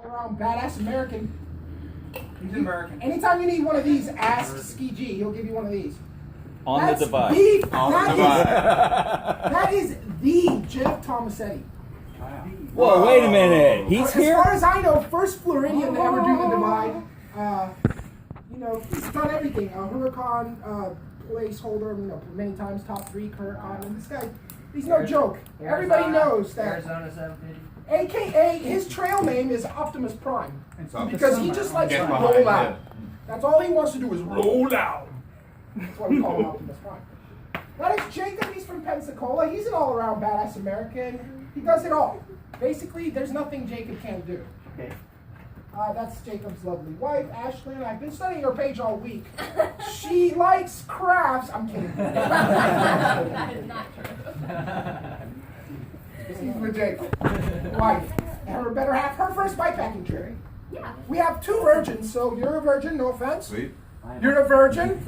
all around badass American. He's American. Anytime you need one of these, ask Ski G. He'll give you one of these. On the divide. That is the Jeff Tomasetti. Whoa, wait a minute. He's here? As far as I know, first Floridian to ever do the divide. You know, he's done everything. Huracan placeholder, you know, many times, top 3 Huracan. And this guy, he's no joke. Everybody knows that. Arizona 750. AKA, his trail name is Optimus Prime. Because he just likes to roll out. That's all he wants to do is roll out. That's why we call him Optimus Prime. That is Jacob. He's from Pensacola. He's an all-around badass American. He does it all. Basically, there's nothing Jacob can't do. Okay. That's Jacob's lovely wife, Ashlyn. I've been studying her page all week. She likes crafts. I'm kidding. That is not true. This is legit. Wife. And her better half. Her first bikepacking trip. Yeah. We have 2 virgins, so you're a virgin, no offense. Sweet. You're a virgin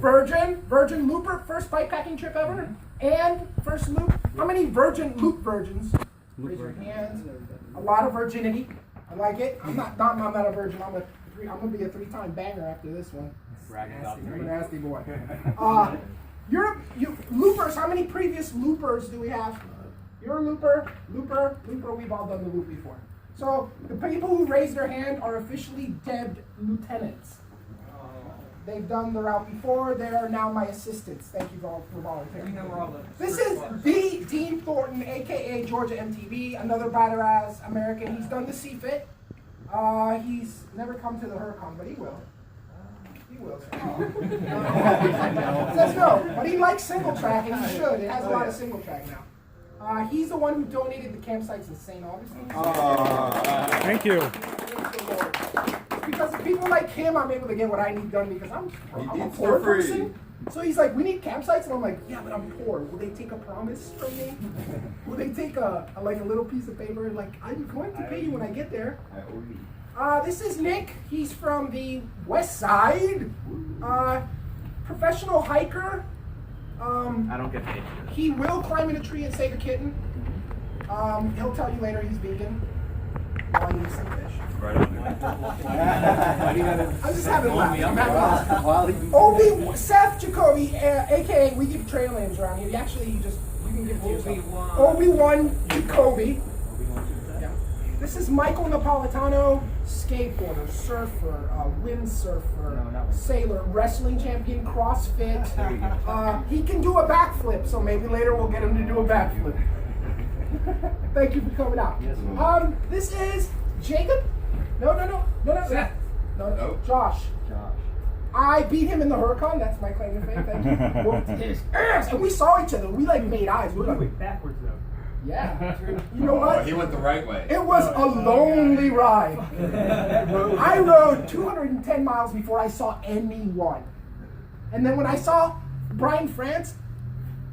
looper, first bikepacking trip ever, and first loop. How many loop virgins? Raise your hands. A lot of virginity. I like it. I'm not a virgin. I'm gonna be a 3-time banger after this one. I'm a nasty boy. Loopers. How many previous loopers do we have? You're a looper. We've all done the loop before. So the people who raised their hand are officially dead lieutenants. They've done the route before. They are now my assistants. Thank you all for volunteering. We know where all the This is the Dean Thornton, a.k.a. Georgia MTV, another badass American. He's done the CFIT. He's never come to the Huracan, but he will. He will. Says no, but he likes Singletrack, and he should. It has a lot of Singletrack now. He's the one who donated the campsites in St. Augustine. Thank you. Because of people like him, I'm able to get what I need done because I'm a poor person. So he's like, we need campsites, and I'm like, yeah, but I'm poor. Will they take a promise from me? Will they take a little piece of paper? Like, I'm going to pay you when I get there. This is Nick. He's from the West Side. Professional hiker. I don't get paid. He will climb in a tree and save a kitten. He'll tell you later he's vegan. While he eats some fish. Right on. I'm just having a laugh. Seth Jacoby, aka we give trail names around here. You can give it to yourself. Obi-Wan Jacoby. Yeah. This is Michael Napolitano, skateboarder, surfer, windsurfer, sailor, wrestling champion, CrossFit. He can do a backflip, so maybe later we'll get him to do a backflip. Thank you for coming out. This is Jacob. No. Seth. No. Josh. I beat him in the Huracan. That's my claim to fame. Thank you. Whooped his ass. And we saw each other. We made eyes. We were like, backwards though. yeah. You know what? He went the right way. It was a lonely ride. I rode 210 miles before I saw anyone. And then when I saw Brian France,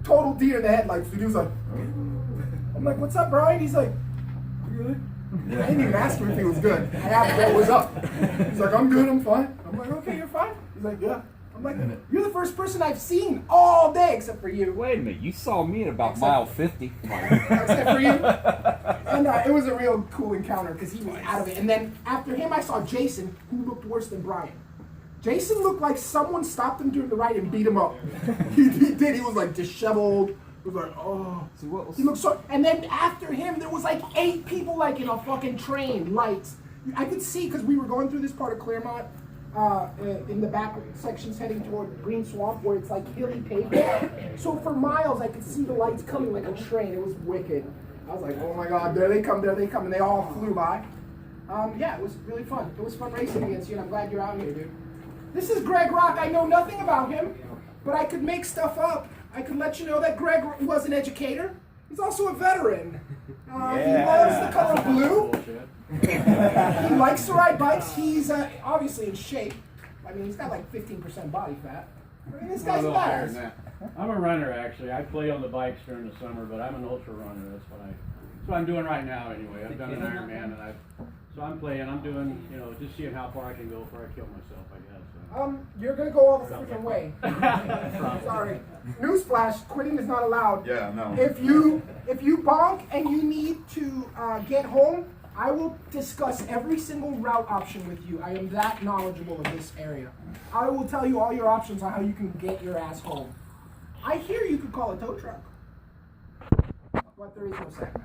total deer in the headlights. Dude, he was like, I'm like, what's up, Brian? He's like, you good? I didn't even ask him if he was good. I asked what was up. He's like, I'm good, I'm fine. I'm like, okay, you're fine? He's like, yeah. I'm like, you're the first person I've seen all day except for you. Wait a minute, you saw me at about mile 50. Except for you. And it was a real cool encounter because he was out of it. And then after him, I saw Jason, who looked worse than Brian. Jason looked like someone stopped him during the ride and beat him up. He did. He was like disheveled. He was like, oh. He looked so. And then after him, there was like 8 people like in a fucking train, lights. I could see because we were going through this part of Claremont. In the back sections heading toward Green Swamp where it's like hilly pavement. So for miles I could see the lights coming like a train. It was wicked. I was like, oh my god, there they come, and they all flew by. Yeah, it was really fun. It was fun racing against you, and I'm glad you're out here, dude. This is Greg Rock. I know nothing about him, but I could make stuff up. I could let you know that Greg was an educator. He's also a veteran. He loves the color blue. He likes to ride bikes. He's obviously in shape. I mean, he's got like 15% body fat. I mean, this guy's a badass. I'm a runner actually. I play on the bikes during the summer, but I'm an ultra runner. That's what I'm doing right now anyway. I've done an Ironman, and so I'm playing. I'm doing, just seeing how far I can go before I kill myself, I guess. So. You're gonna go all the freaking way. Sorry. Newsflash: quitting is not allowed. Yeah, no. If you bonk and you need to get home, I will discuss every single route option with you. I am that knowledgeable of this area. I will tell you all your options on how you can get your ass home. I hear you could call a tow truck, but there is no segment.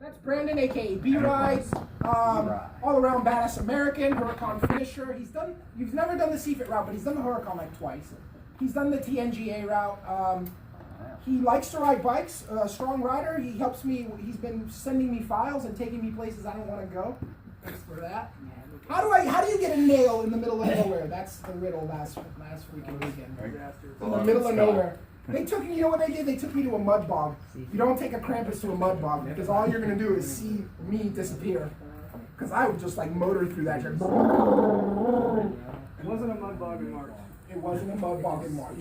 That's Brandon, aka B-Rides, all around badass American, Huracan finisher. You've never done the CFIT route, but he's done the Huracan like twice. He's done the TNGA route. He likes to ride bikes, a strong rider. He helps me, he's been sending me files and taking me places I don't want to go. Thanks for that. How do you get a nail in the middle of nowhere? That's the riddle last freaking weekend. In the middle of nowhere. They took me, you know what they did? They took me to a mud bog. You don't take a Krampus to a mud bog because all you're going to do is see me disappear. Because I would just like motor through that. It wasn't a mud bog in March. It wasn't a mud bog in March.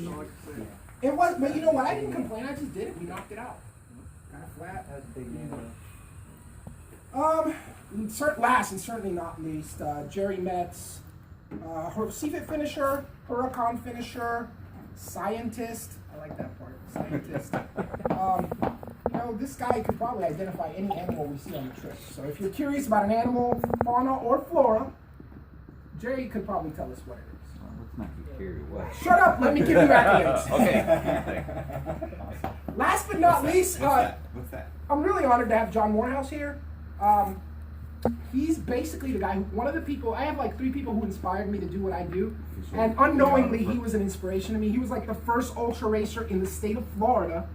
It was, but you know what? I didn't complain. I just did it. We knocked it out. Kind of flat. That's big man. Last and certainly not least, Jerry Metz, her CFIT finisher, Huracan finisher, scientist. I like that part. Scientist. You know, this guy could probably identify any animal we see on the trip. So if you're curious about an animal, fauna, or flora, Jerry could probably tell us what it is. Let's not get carried away. Shut up! Let me give you accolades. Okay. Last but not least, What's that? I'm really honored to have John Morehouse here. He's basically the guy, one of the people, I have like 3 people who inspired me to do what I do. And unknowingly, he was an inspiration to me. He was like the first ultra racer in the state of Florida.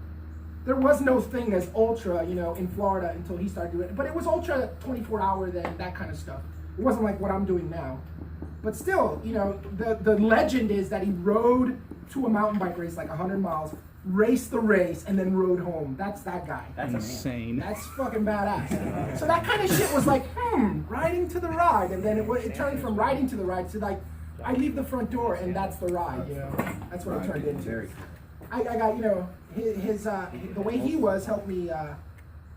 There was no thing as ultra, you know, in Florida until he started doing it. But it was ultra 24-hour, then that kind of stuff. It wasn't like what I'm doing now. But still, you know, the legend is that he rode to a mountain bike race like 100 miles, raced the race, and then rode home. That's that guy. That's insane. That's fucking badass. So that kind of shit was like, riding to the ride. And then it turned from riding to the ride to like, I leave the front door and that's the ride, you know. That's what it turned into. I got, you know, the way he was helped me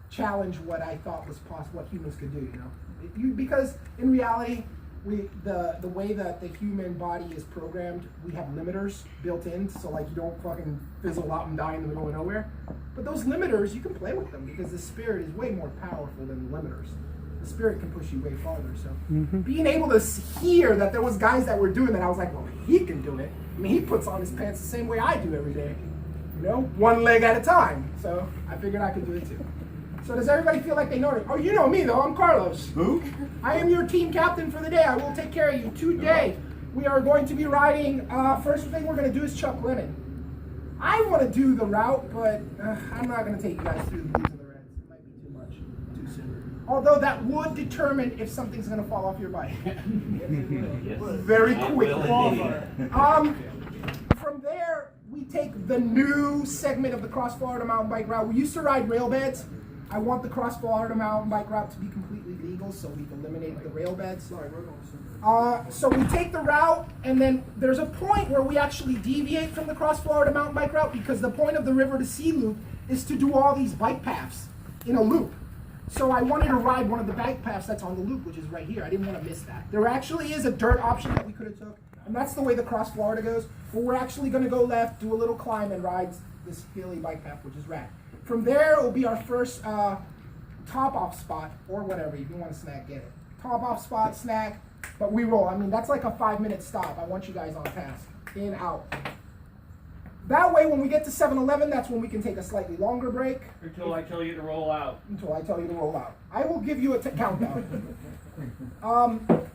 challenge what I thought was possible, what humans could do, you know. Because in reality, the way that the human body is programmed, we have limiters built in, so like you don't fucking fizzle out and die in the middle of nowhere. But those limiters, you can play with them because the spirit is way more powerful than the limiters. The spirit can push you way farther. So being able to hear that there was guys that were doing that, I was like, well, he can do it. I mean, he puts on his pants the same way I do every day. You know, one leg at a time. So I figured I could do it too. So does everybody feel like they know it? Oh, you know me though, I'm Carlos. Who? I am your team captain for the day. I will take care of you. Today, we are going to be riding, first thing we're going to do is Chuck Lemon. I want to do the route, but I'm not going to take you guys through the blues and the reds. It might be too much, too soon. Although that would determine if something's going to fall off your bike. Very quickly. From there, we take the new segment of the Cross Florida Mountain Bike Route. We used to ride rail beds. I want the Cross Florida Mountain Bike Route to be completely legal, so we've eliminated the rail beds. So we take the route, and then there's a point where we actually deviate from the Cross Florida Mountain Bike Route because the point of the River to Sea Loop is to do all these bike paths in a loop. So I wanted to ride one of the bike paths that's on the loop, which is right here. I didn't want to miss that. There actually is a dirt option that we could have took, and that's the way the Cross Florida goes. But we're actually going to go left, do a little climb, and ride this hilly bike path, which is rad. From there, it will be our first top-off spot, or whatever. If you want a snack, get it. Top-off spot, snack, but we roll. I mean, that's like a 5-minute stop. I want you guys on task. In, out. That way, when we get to 7-Eleven, that's when we can take a slightly longer break. Until I tell you to roll out. Until I tell you to roll out. I will give you a countdown.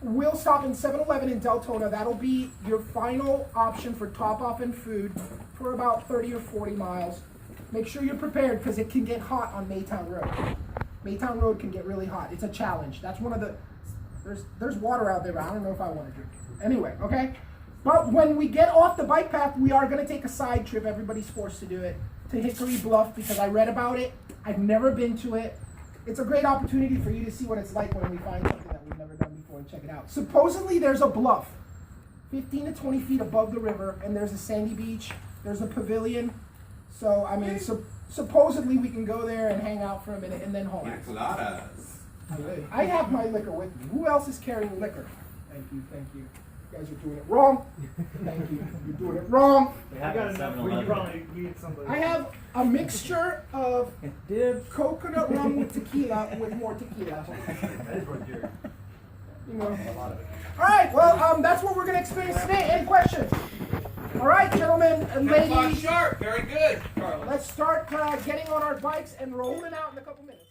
We'll stop in 7-Eleven in Deltona. That'll be your final option for top-off and food for about 30 or 40 miles. Make sure you're prepared because it can get hot on Maytown Road. Maytown Road can get really hot. It's a challenge. That's one of the... There's water out there, but I don't know if I want to drink it. Anyway, okay? But when we get off the bike path, we are going to take a side trip. Everybody's forced to do it. To Hickory Bluff because I read about it. I've never been to it. It's a great opportunity for you to see what it's like when we find something that we've never done before and check it out. Supposedly, there's a bluff 15 to 20 feet above the river, and there's a sandy beach. There's a pavilion. So, I mean, supposedly we can go there and hang out for a minute and then home. Coladas. I have my liquor with me. Who else is carrying liquor? Thank you, thank you. You guys are doing it wrong. Thank you. You're doing it wrong. I got enough. We probably need somebody. I have a mixture of coconut rum with tequila with more tequila. That is what you're. You know. All right. Well, that's what we're gonna experience today. Any questions? All right, gentlemen and 10 o'clock ladies. sharp. Very good, Carlos. Let's start getting on our bikes and rolling out in a couple minutes.